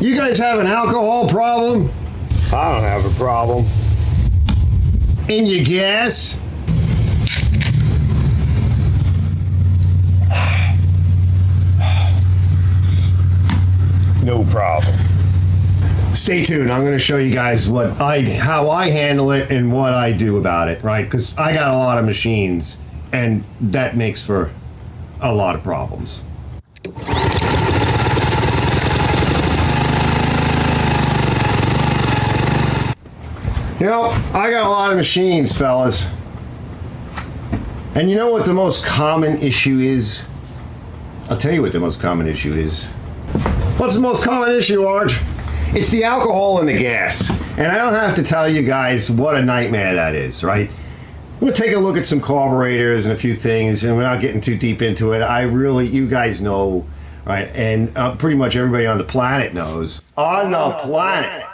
You guys have an alcohol problem? I don't have a problem. In your gas? No problem. Stay tuned. I'm going to show you guys how I handle it and what I do about it, right? Because I got a lot of machines, and that makes for a lot of problems. You know, I got a lot of machines, fellas. And you know what the most common issue is? I'll tell you what the most common issue is. What's the most common issue, Arch? It's the alcohol and the gas. And I don't have to tell you guys what a nightmare that is, right? We'll take a look at some carburetors and a few things, and without getting too deep into it, you guys know, right? And pretty much everybody on the planet knows. On the planet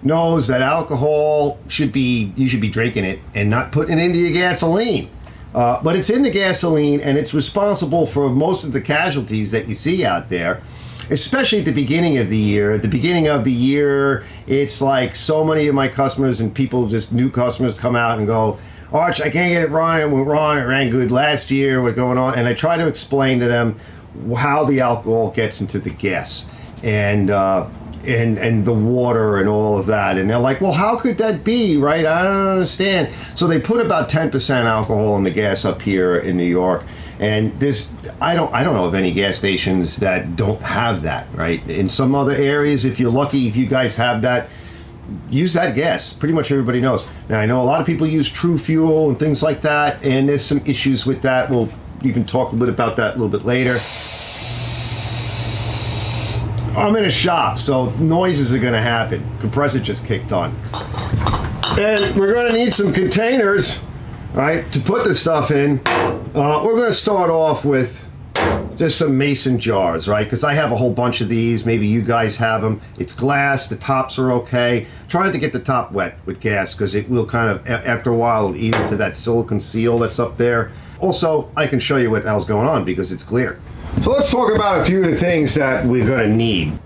knows that alcohol you should be drinking it and not putting it into your gasoline. But it's in the gasoline, and it's responsible for most of the casualties that you see out there. Especially at the beginning of the year. At the beginning of the year, it's like so many of my customers and people, just new customers, come out and go, Arch, I can't get it running. It went wrong. It ran good last year. What's going on? And I try to explain to them how the alcohol gets into the gas and the water and all of that. And they're like, well, how could that be, right? I don't understand. So they put about 10% alcohol in the gas up here in New York. And I don't know of any gas stations that don't have that, right? In some other areas, if you're lucky, if you guys have that, use that gas. Pretty much everybody knows. Now, I know a lot of people use True Fuel and things like that, and there's some issues with that. We'll even talk a bit about that a little bit later. I'm in a shop, so noises are going to happen. Compressor just kicked on. And we're going to need some containers, right, to put this stuff in. We're going to start off with just some mason jars, right? Because I have a whole bunch of these. Maybe you guys have them. It's glass. The tops are okay. Try not to get the top wet with gas because it will kind of, after a while, eat into that silicone seal that's up there. Also, I can show you what the hell's going on because it's clear. So let's talk about a few of the things that we're going to need.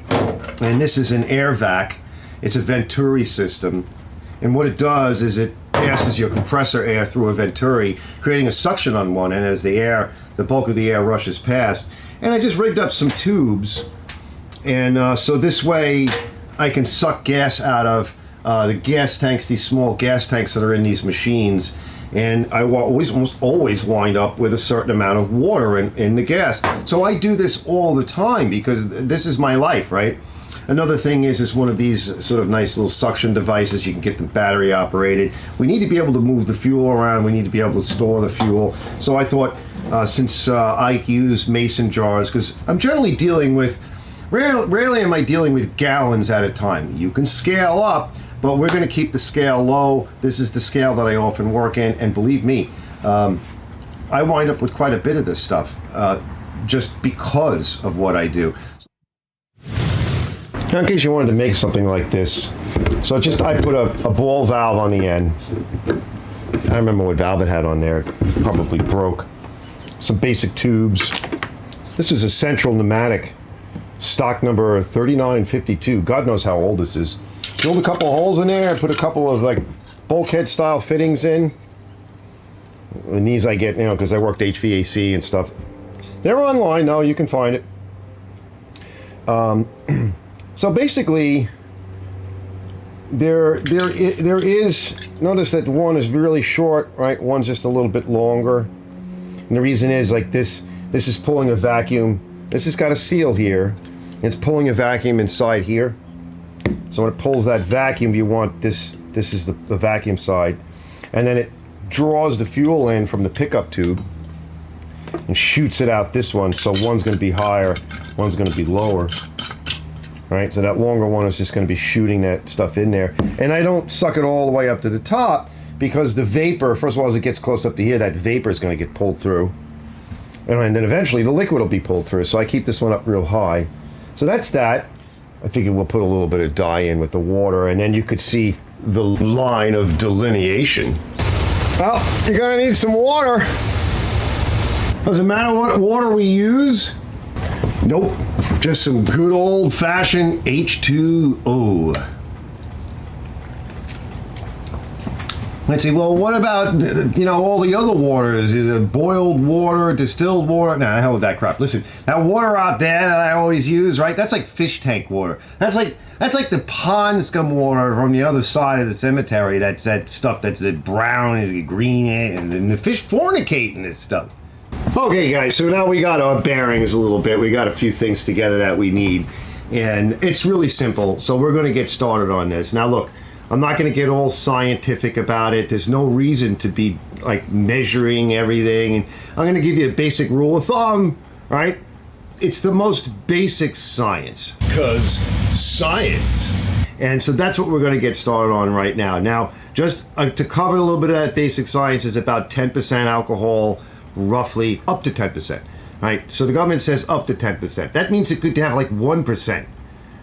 And this is an air vac. It's a Venturi system. And what it does is it passes your compressor air through a Venturi, creating a suction on one end as the bulk of the air rushes past. And I just rigged up some tubes, and so this way I can suck gas out of the gas tanks, these small gas tanks that are in these machines, and I almost always wind up with a certain amount of water in the gas. So I do this all the time because this is my life, right? Another thing is one of these sort of nice little suction devices. You can get them battery operated. We need to be able to move the fuel around. We need to be able to store the fuel. So I thought, since I use mason jars, because I'm generally dealing with, rarely am I dealing with gallons at a time. You can scale up, but we're going to keep the scale low. This is the scale that I often work in, and believe me, I wind up with quite a bit of this stuff just because of what I do. Now, in case you wanted to make something like this, so I put a ball valve on the end. I don't remember what valve it had on there. It probably broke. Some basic tubes. This is a central pneumatic, stock number 3952. God knows how old this is. Drilled a couple of holes in there. Put a couple of like bulkhead style fittings in. And these I get, because I worked HVAC and stuff. They're online now. You can find it. So basically, there is, notice that one is really short, right? One's just a little bit longer. And the reason is like this is pulling a vacuum. This has got a seal here. It's pulling a vacuum inside here. So when it pulls that vacuum, you want this is the vacuum side. And then it draws the fuel in from the pickup tube and shoots it out this one. So one's going to be higher, one's going to be lower. Right, so that longer one is just going to be shooting that stuff in there. And I don't suck it all the way up to the top because the vapor, first of all, as it gets close up to here, that vapor is going to get pulled through. And then eventually the liquid will be pulled through. So I keep this one up real high. So that's that. I figured we'll put a little bit of dye in with the water, and then you could see the line of delineation. Well, you're going to need some water. Doesn't matter what water we use. Nope. Just some good old-fashioned H2O. Let's see, well, what about, all the other waters? Is it boiled water, distilled water? Nah, the hell with that crap. Listen, that water out there that I always use, right? That's like fish tank water. That's like the pond scum water from the other side of the cemetery. That's that stuff that's brown and green, and the fish fornicate in this stuff. Okay, guys, so now we got our bearings a little bit. We got a few things together that we need, and it's really simple. So we're going to get started on this. Now, look. I'm not going to get all scientific about it. There's no reason to be like measuring everything. And I'm going to give you a basic rule of thumb, right? It's the most basic science. Because science. And so that's what we're going to get started on right now. Now, just to cover a little bit of that basic science is about 10% alcohol, roughly up to 10%, right? So the government says up to 10%. That means it could have like 1%,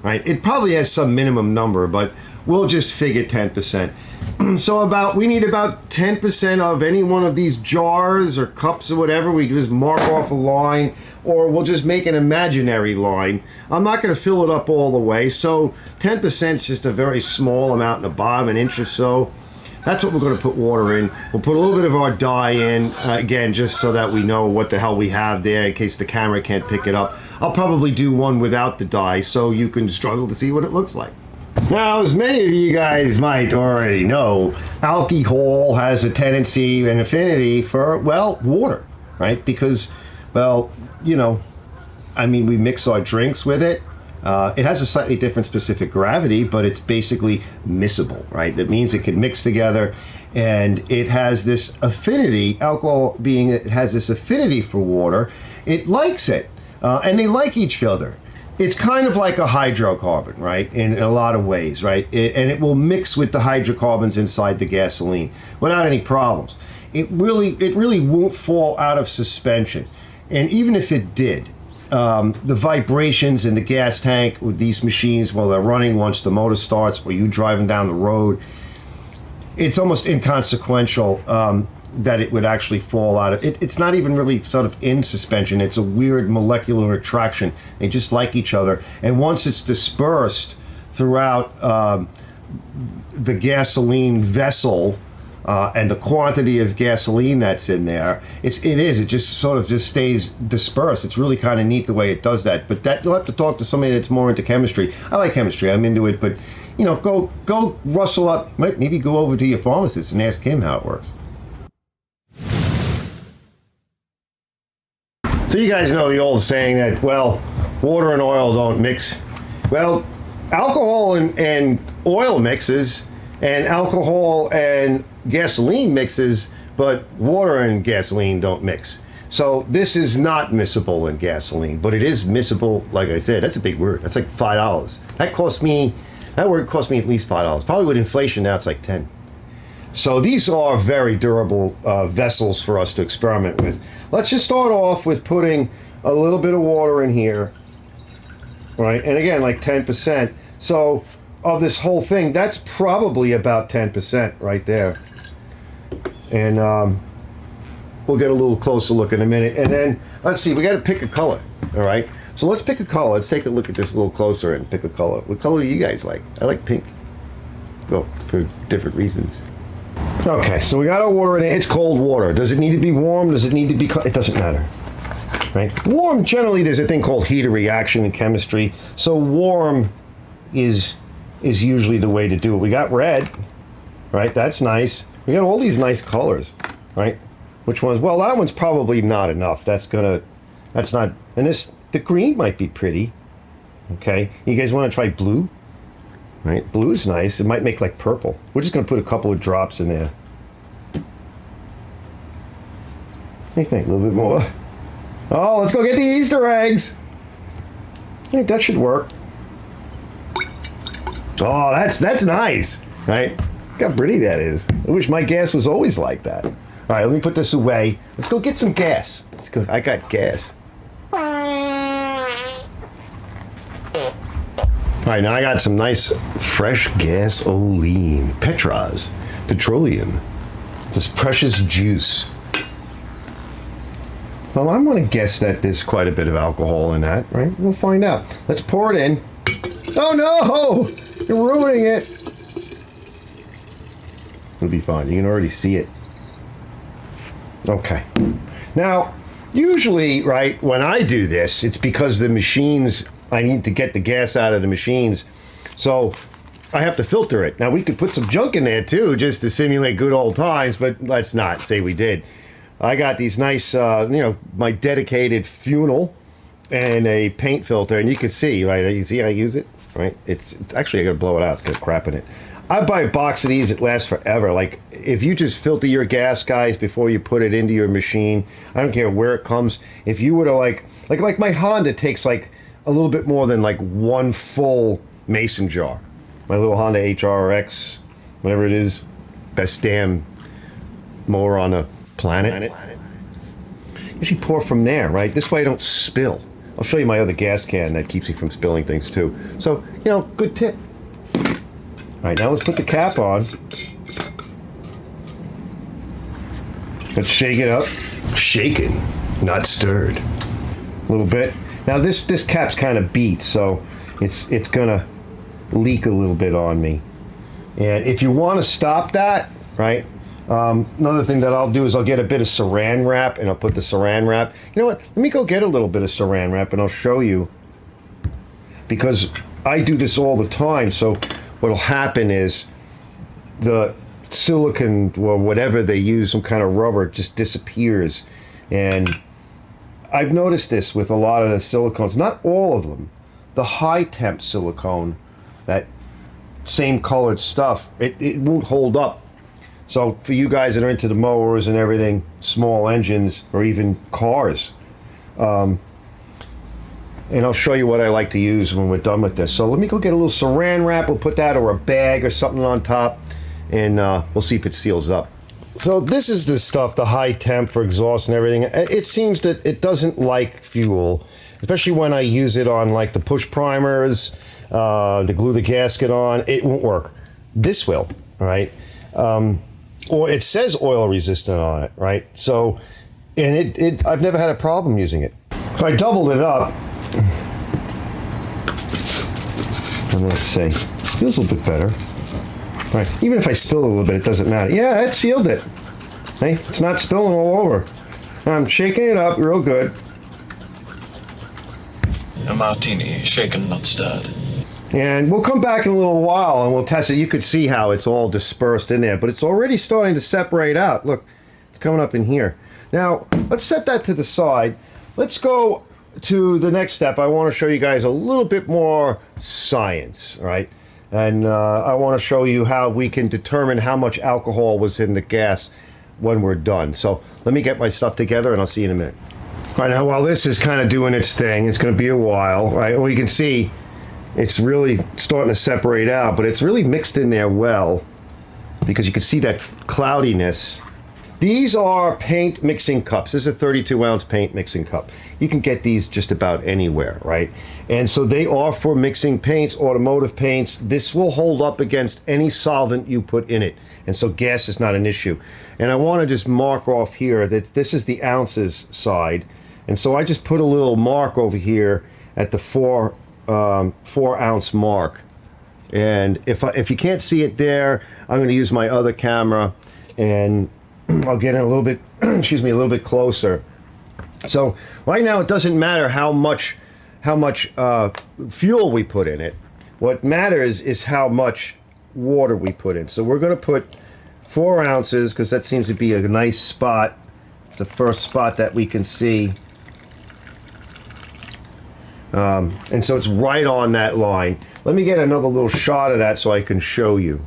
right? It probably has some minimum number, but we'll just figure 10%. So we need about 10% of any one of these jars or cups or whatever. We just mark off a line, or we'll just make an imaginary line. I'm not going to fill it up all the way, so 10% is just a very small amount in the bottom, an inch or so. That's what we're going to put water in. We'll put a little bit of our dye in, again, just so that we know what the hell we have there in case the camera can't pick it up. I'll probably do one without the dye so you can struggle to see what it looks like. Now, as many of you guys might already know, alcohol has a tendency and affinity for, well, water, right? Because, well, we mix our drinks with it. It has a slightly different specific gravity, but it's basically miscible, right? That means it can mix together, and it has this affinity, alcohol being it has this affinity for water, it likes it, and they like each other. It's kind of like a hydrocarbon, right? In a lot of ways, right? And it will mix with the hydrocarbons inside the gasoline without any problems. It really won't fall out of suspension. And even if it did, the vibrations in the gas tank with these machines while they're running once the motor starts or you driving down the road, it's almost inconsequential that it would actually fall out of it. It's not even really sort of in suspension. It's a weird molecular attraction. They just like each other. And once it's dispersed throughout the gasoline vessel and the quantity of gasoline that's in there, it just sort of just stays dispersed. It's really kind of neat the way it does that. But that you'll have to talk to somebody that's more into chemistry. I like chemistry. I'm into it. But go rustle up. Maybe go over to your pharmacist and ask him how it works. So you guys know the old saying that, well, water and oil don't mix. Well, alcohol and oil mixes, and alcohol and gasoline mixes, but water and gasoline don't mix. So this is not miscible in gasoline, but it is miscible, like I said. That's a big word. That's like $5. That word cost me at least $5. Probably with inflation now it's like 10. So these are very durable vessels for us to experiment with. Let's just start off with putting a little bit of water in here, right? And again, like 10%. So of this whole thing, that's probably about 10% right there. And we'll get a little closer look in a minute. And then, let's see, we got to pick a color, all right? So let's pick a color. Let's take a look at this a little closer and pick a color. What color do you guys like? I like pink. Well, for different reasons. Okay, so we got our water in it. It's cold water. Does it need to be warm? Does it need to be cold? It doesn't matter, right? Warm, generally, there's a thing called heat of reaction in chemistry. So warm is usually the way to do it. We got red, right? That's nice. We got all these nice colors, right? Which ones? Well, that one's probably not enough. That's not, and the green might be pretty. Okay, you guys want to try blue? Right, blue is nice. It might make like purple. We're just going to put a couple of drops in there. What do you think? A little bit more. Oh, let's go get the Easter eggs. I think that should work. Oh, that's nice, right? Look how pretty that is. I wish my gas was always like that. All right, let me put this away. Let's go get some gas. Let's go. I got gas. All right, now I got some nice fresh gasoline. Petras, petroleum, this precious juice. Well, I'm going to guess that there's quite a bit of alcohol in that, right? We'll find out. Let's pour it in. Oh no! You're ruining it. It'll be fine. You can already see it. Okay. Now, usually, right, when I do this, it's because the machines, I need to get the gas out of the machines. So I have to filter it. Now, we could put some junk in there too, just to simulate good old times, but let's not say we did. I got these nice, my dedicated funnel and a paint filter, and you can see, right? You see how I use it, right? It's actually, I gotta blow it out. It's got crap in it. I buy a box of these that lasts forever. Like, if you just filter your gas, guys, before you put it into your machine, I don't care where it comes. If you were to like my Honda takes like a little bit more than like one full mason jar. My little Honda HRX, whatever it is, best damn mower on the planet. You should pour from there, right? This way I don't spill. I'll show you my other gas can that keeps you from spilling things too. So, good tip. All right, now let's put the cap on. Let's shake it up. Shaken, not stirred. A little bit. Now this cap's kind of beat, so it's gonna leak a little bit on me. And if you want to stop that, right? Another thing that I'll do is I'll get a bit of saran wrap and I'll put the saran wrap. You know what? Let me go get a little bit of saran wrap and I'll show you. Because I do this all the time, so what'll happen is the silicone or whatever they use, some kind of rubber, just disappears. And I've noticed this with a lot of the silicones, not all of them. The high temp silicone, that same colored stuff, it won't hold up. So for you guys that are into the mowers and everything, small engines or even cars, and I'll show you what I like to use when we're done with this. So let me go get a little saran wrap. We'll put that or a bag or something on top, and we'll see if it seals up. So this is the stuff, the high temp for exhaust and everything. It seems that it doesn't like fuel, especially when I use it on like the push primers, to glue the gasket on. It won't work. This will, all right? Or it says oil resistant on it, right? So, and I've never had a problem using it. So I doubled it up. And let's see, feels a little bit better. Right, even if I spill a little bit, it doesn't matter. Yeah, it sealed it. Hey, it's not spilling all over. I'm shaking it up real good. A martini, shaken, not stirred. And we'll come back in a little while and we'll test it. You could see how it's all dispersed in there, but it's already starting to separate out. Look, it's coming up in here. Now, let's set that to the side. Let's go to the next step. I want to show you guys a little bit more science, right? And I want to show you how we can determine how much alcohol was in the gas when we're done. So let me get my stuff together and I'll see you in a minute. All right, now while this is kind of doing its thing, it's going to be a while, right? Well, you can see it's really starting to separate out, but it's really mixed in there well because you can see that cloudiness. These are paint mixing cups. This is a 32-ounce paint mixing cup. You can get these just about anywhere, right? And so they are for mixing paints, automotive paints. This will hold up against any solvent you put in it. And so gas is not an issue. And I want to just mark off here that this is the ounces side. And so I just put a little mark over here at the 4 ounce mark. And if you can't see it there, I'm going to use my other camera and I'll get in a little bit, excuse me, a little bit closer. So right now it doesn't matter how much fuel we put in it. What matters is how much water we put in. So we're going to put 4 ounces because that seems to be a nice spot. It's the first spot that we can see. And so it's right on that line. Let me get another little shot of that so I can show you.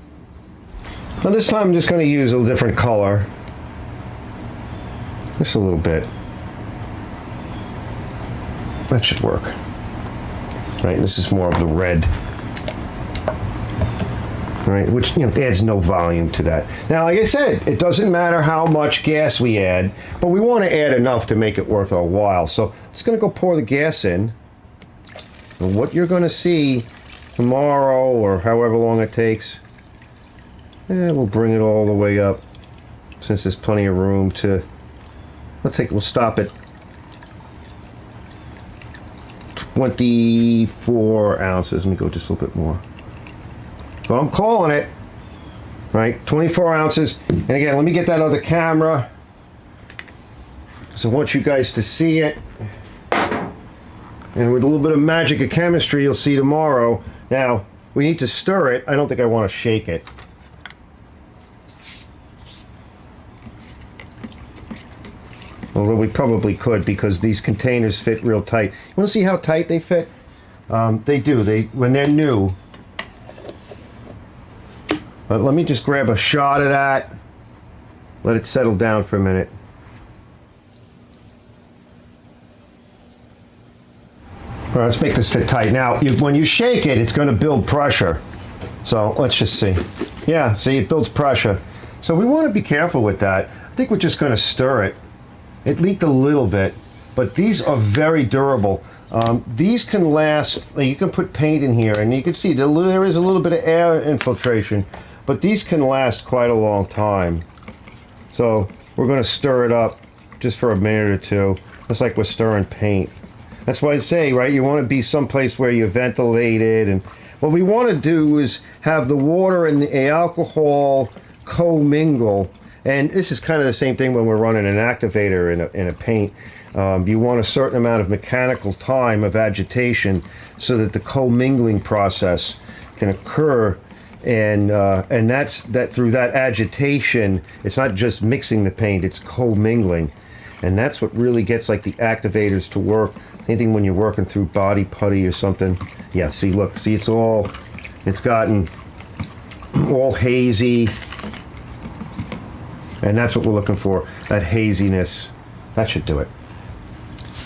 Now this time I'm just going to use a different color. Just a little bit. That should work. Right, this is more of the red. Right, which adds no volume to that. Now, like I said, it doesn't matter how much gas we add, but we want to add enough to make it worth our while. So I'm just going to go pour the gas in. And what you're going to see tomorrow or however long it takes, we'll bring it all the way up since there's plenty of room to. We'll stop it 24 ounces. Let me go just a little bit more. So I'm calling it, right? 24 ounces. And again, let me get that other camera. So I want you guys to see it. And with a little bit of magic of chemistry, you'll see tomorrow. Now, we need to stir it. I don't think I want to shake it. Although we probably could, because these containers fit real tight. You want to see how tight they fit? They do. When they're new. But let me just grab a shot of that. Let it settle down for a minute. All right, let's make this fit tight. Now, when you shake it, it's going to build pressure. So let's just see. Yeah, see, it builds pressure. So we want to be careful with that. I think we're just going to stir it. It leaked a little bit, but these are very durable. These can last, you can put paint in here, and you can see there is a little bit of air infiltration, but these can last quite a long time. So we're going to stir it up just for a minute or two, just like we're stirring paint. That's why I say, right, you want to be someplace where you ventilate it, and what we want to do is have the water and the alcohol co-mingle. And this is kind of the same thing when we're running an activator in a paint. You want a certain amount of mechanical time of agitation so that the co-mingling process can occur, and that's through that agitation. It's not just mixing the paint; it's co-mingling, and that's what really gets like the activators to work. Anything when you're working through body putty or something. Yeah, see, look, see, it's gotten all hazy. And that's what we're looking for, that haziness. That should do it.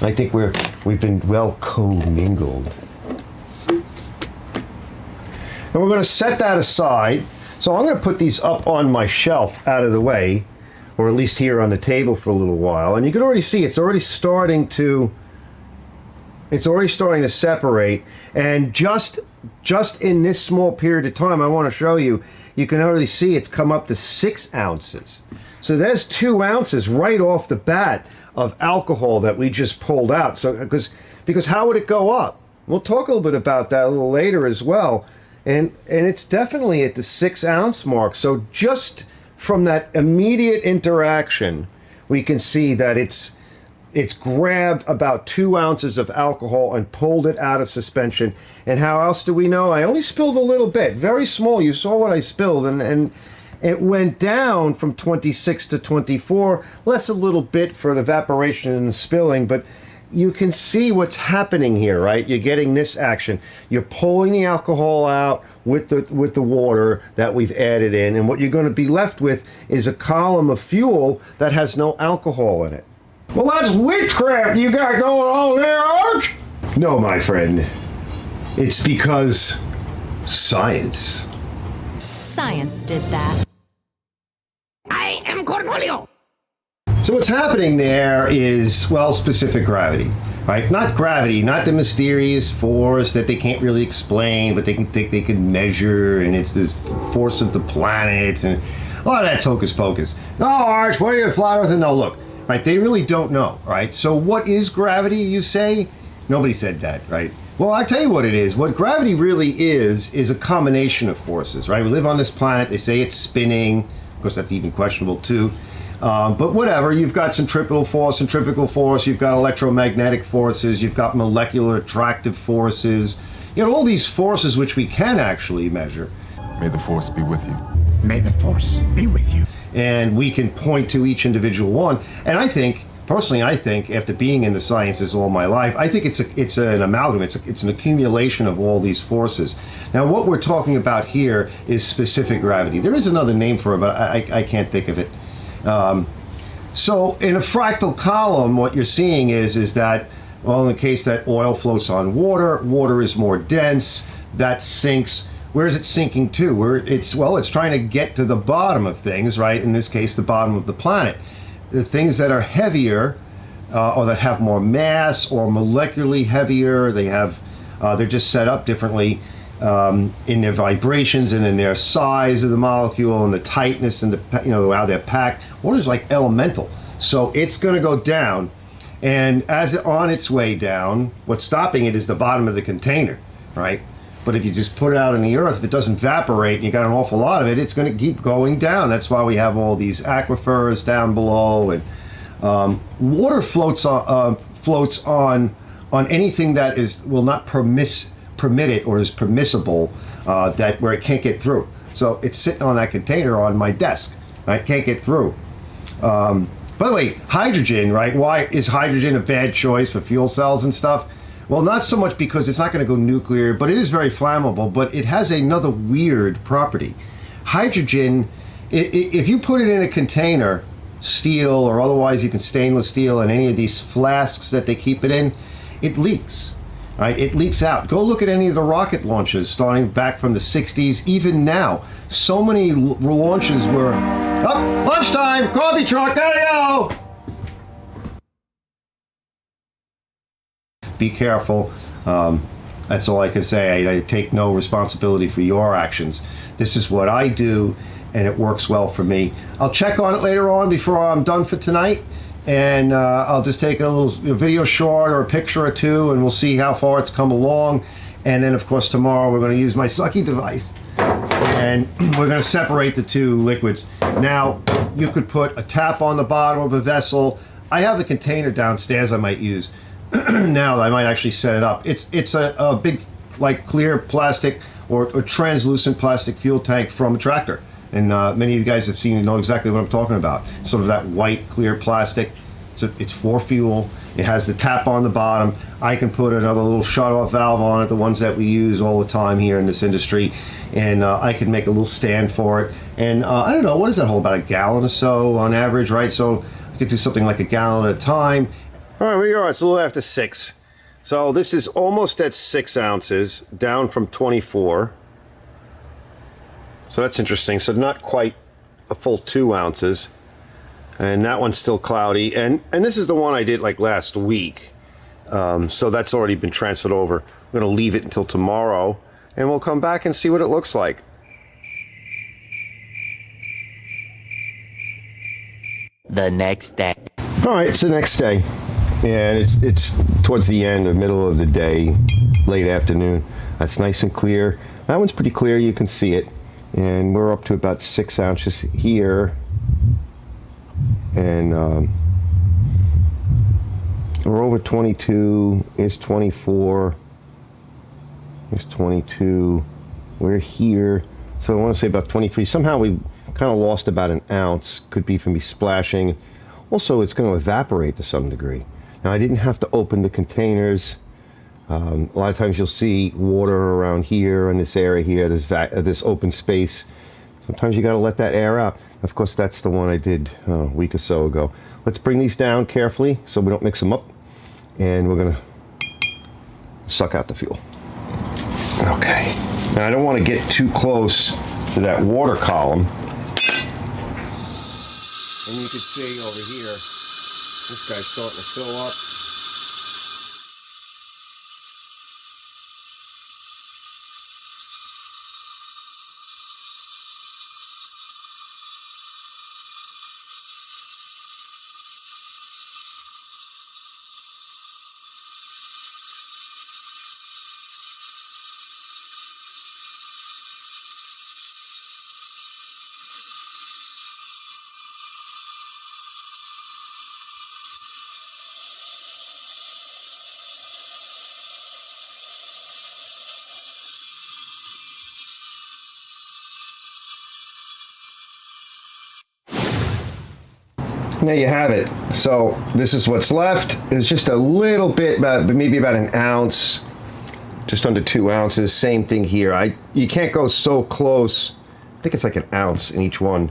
I think we've been well co-mingled. And we're going to set that aside. So I'm going to put these up on my shelf out of the way, or at least here on the table for a little while. And you can already see it's already starting to separate. And just in this small period of time, I want to show you, you can already see it's come up to 6 ounces. So there's 2 ounces right off the bat of alcohol that we just pulled out. So because how would it go up? We'll talk a little bit about that a little later as well. And it's definitely at the 6 ounce mark. So just from that immediate interaction, we can see that it's grabbed about 2 ounces of alcohol and pulled it out of suspension. And how else do we know? I only spilled a little bit, very small. You saw what I spilled, and it went down from 26 to 24, less a little bit for the evaporation and the spilling, but you can see what's happening here, right? You're getting this action. You're pulling the alcohol out with the water that we've added in, and what you're going to be left with is a column of fuel that has no alcohol in it. Well, that's witchcraft you got going on there, Arch! No, my friend. It's because science. Science did that. I am Cornholio. So what's happening there is, well, specific gravity, right? Not gravity, not the mysterious force that they can't really explain, but they can think they can measure, and it's this force of the planets, and a lot of that's hocus pocus. No, Arch, what are you, flat earth? No, look, right? They really don't know, right? So what is gravity, you say? Nobody said that, right? Well, I tell you what it is. What gravity really is a combination of forces, right? We live on this planet. They say it's spinning. Of course, that's even questionable too. But whatever, you've got centripetal force, centrifugal force, you've got electromagnetic forces, you've got molecular attractive forces. You know, all these forces which we can actually measure. May the force be with you. May the force be with you. And we can point to each individual one. And I think, personally, after being in the sciences all my life, I think it's an amalgam. It's an accumulation of all these forces. Now, what we're talking about here is specific gravity. There is another name for it, but I can't think of it. So in a fractal column, what you're seeing is that, well, in the case that oil floats on water, water is more dense, that sinks. Where is it sinking to? It's trying to get to the bottom of things, right? In this case, the bottom of the planet. The things that are heavier, or that have more mass, or molecularly heavier, they're just set up differently in their vibrations and in their size of the molecule and the tightness and how they're packed. Water's like elemental, so it's going to go down. And as on its way down, what's stopping it is the bottom of the container, right? But if you just put it out in the earth, if it doesn't evaporate and you got an awful lot of it, it's going to keep going down. That's why we have all these aquifers down below, and water floats on anything that will not permit it or is permissible, that where it can't get through. So it's sitting on that container on my desk. I can't get through. By the way, hydrogen, right? Why is hydrogen a bad choice for fuel cells and stuff? Well, not so much because it's not going to go nuclear, but it is very flammable, but it has another weird property. Hydrogen, if you put it in a container, steel or otherwise even stainless steel, and any of these flasks that they keep it in, it leaks. Right? It leaks out. Go look at any of the rocket launches starting back from the 60s, even now. So many launches were, oh, lunchtime, coffee truck, gotta go! Be careful. That's all I can say. I take no responsibility for your actions. This is what I do, and it works well for me. I'll check on it later on before I'm done for tonight, and I'll just take a little video short or a picture or two, and we'll see how far it's come along. And then, of course, tomorrow we're going to use my sucky device, and we're going to separate the two liquids. Now, you could put a tap on the bottom of a vessel. I have a container downstairs I might use. Now I might actually set it up. It's a big, like, clear plastic or translucent plastic fuel tank from a tractor, and many of you guys have seen and know exactly what I'm talking about. Sort of that white clear plastic. It's for fuel. It has the tap on the bottom. I can put another little shut-off valve on it, the ones that we use all the time here in this industry, and I can make a little stand for it. And I don't know, what does that hold? About a gallon or so on average, right? So I could do something like a gallon at a time. All right, we are. It's a little after 6. So this is almost at 6 ounces, down from 24. So that's interesting. So not quite a full 2 ounces. And that one's still cloudy. And this is the one I did like last week. So that's already been transferred over. I'm going to leave it until tomorrow, and we'll come back and see what it looks like. The next day. All right, it's the next day. And it's towards the end, the middle of the day, late afternoon. That's nice and clear. That one's pretty clear, you can see it. And we're up to about 6 ounces here. And we're over 22, is 24, is 22. We're here. So I want to say about 23. Somehow we kind of lost about an ounce. Could be from me splashing. Also, it's going to evaporate to some degree. Now, I didn't have to open the containers. A lot of times you'll see water around here in this area here, this open space. Sometimes you got to let that air out. Of course, that's the one I did a week or so ago. Let's bring these down carefully so we don't mix them up. And we're going to suck out the fuel. Okay. Now, I don't want to get too close to that water column. And you can see over here, this guy's starting to fill up. There you have it. So this is what's left. It's just a little bit, maybe about an ounce, just under 2 ounces. Same thing here. You can't go so close. I think it's like an ounce in each one.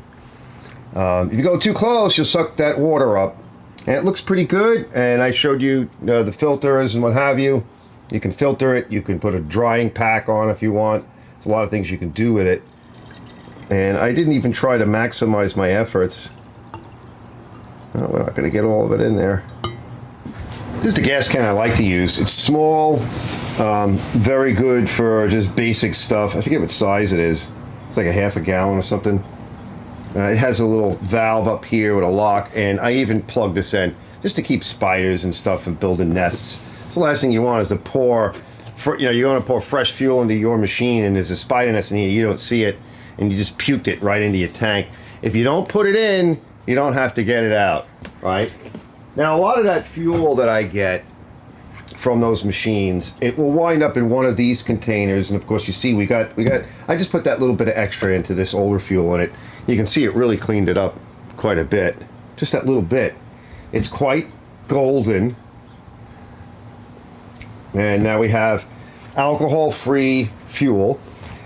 If you go too close, you'll suck that water up. And it looks pretty good. And I showed you the filters and what have you. You can filter it. You can put a drying pack on if you want. There's a lot of things you can do with it. And I didn't even try to maximize my efforts. Oh, we're not going to get all of it in there. This is the gas can I like to use. It's small, very good for just basic stuff. I forget what size it is. It's like a half a gallon or something. It has a little valve up here with a lock, and I even plug this in. just to keep spiders and stuff from building nests. It's the last thing you want is to pour, you want to pour fresh fuel into your machine and there's a spider nest in here, you don't see it, and you just puked it right into your tank. If you don't put it in, you don't have to get it out, right? Now, a lot of that fuel that I get from those machines, it will wind up in one of these containers, and of course you see we got I just put that little bit of extra into this older fuel in it. You can see it really cleaned it up quite a bit, just that little bit. It's quite golden, and now we have alcohol-free fuel,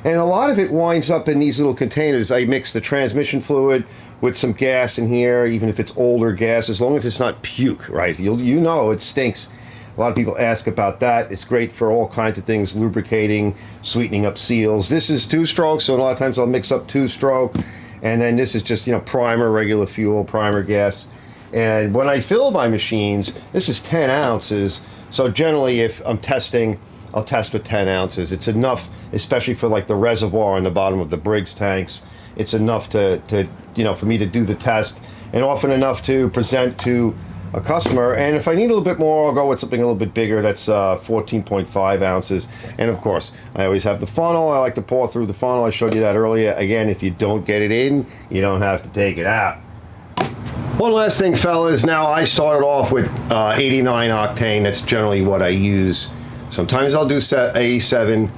and a lot of it winds up in these little containers. I mix the transmission fluid with some gas in here, even if it's older gas, as long as it's not puke, right? You know it stinks. A lot of people ask about that. It's great for all kinds of things, lubricating, sweetening up seals. This is 2-stroke, so a lot of times I'll mix up 2-stroke. And then this is just, primer, regular fuel, primer gas. And when I fill my machines, this is 10 ounces. So generally, if I'm testing, I'll test with 10 ounces. It's enough, especially for like the reservoir on the bottom of the Briggs tanks. It's enough to for me to do the test, and often enough to present to a customer. And if I need a little bit more, I'll go with something a little bit bigger. That's 14.5 ounces. And of course, I always have the funnel. I like to pour through the funnel. I showed you that earlier. Again, if you don't get it in, you don't have to take it out. One last thing, fellas. Now, I started off with 89 octane. That's generally what I use. Sometimes I'll do 87.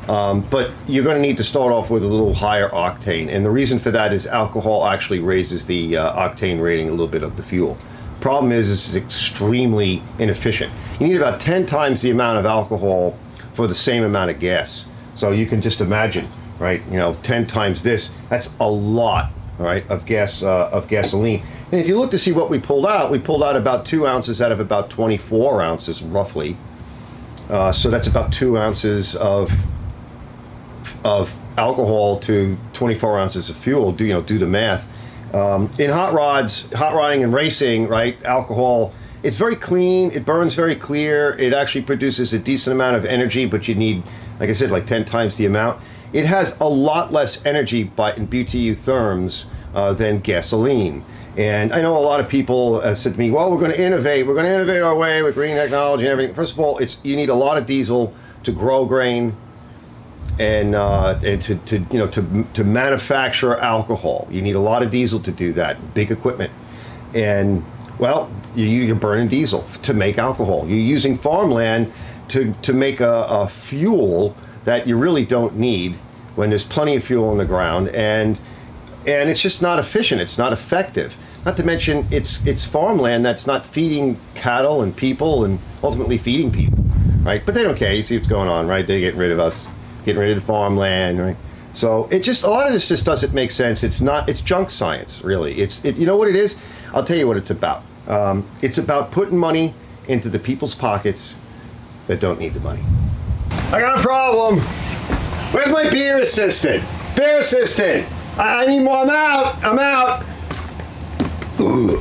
But you're going to need to start off with a little higher octane. And the reason for that is alcohol actually raises the octane rating a little bit of the fuel. Problem is, it's extremely inefficient. You need about 10 times the amount of alcohol for the same amount of gas. So you can just imagine, right? 10 times this, that's a lot, all right, of gasoline. And if you look to see what we pulled out about 2 ounces out of about 24 ounces, roughly. So that's about 2 ounces of alcohol to 24 ounces of fuel. Do the math. In hot rodding and racing, right, alcohol, it's very clean, it burns very clear, it actually produces a decent amount of energy, but you need, like I said, like 10 times the amount. It has a lot less energy in BTU therms than gasoline. And I know a lot of people have said to me, well, we're going to innovate our way with green technology and everything. First of all, you need a lot of diesel to grow grain, and to manufacture alcohol. You need a lot of diesel to do that, big equipment. And, well, you're burning diesel to make alcohol. You're using farmland to make a fuel that you really don't need when there's plenty of fuel on the ground. And it's just not efficient. It's not effective. Not to mention, it's farmland that's not feeding cattle and people and ultimately feeding people, right? But they don't care. You see what's going on, right? They're getting rid of us. Getting rid of the farmland, right? So a lot of this just doesn't make sense. It's junk science, really. You know what it is? I'll tell you what it's about. It's about putting money into the people's pockets that don't need the money. I got a problem. Where's my beer assistant? Beer assistant! I need more. I'm out. Ooh,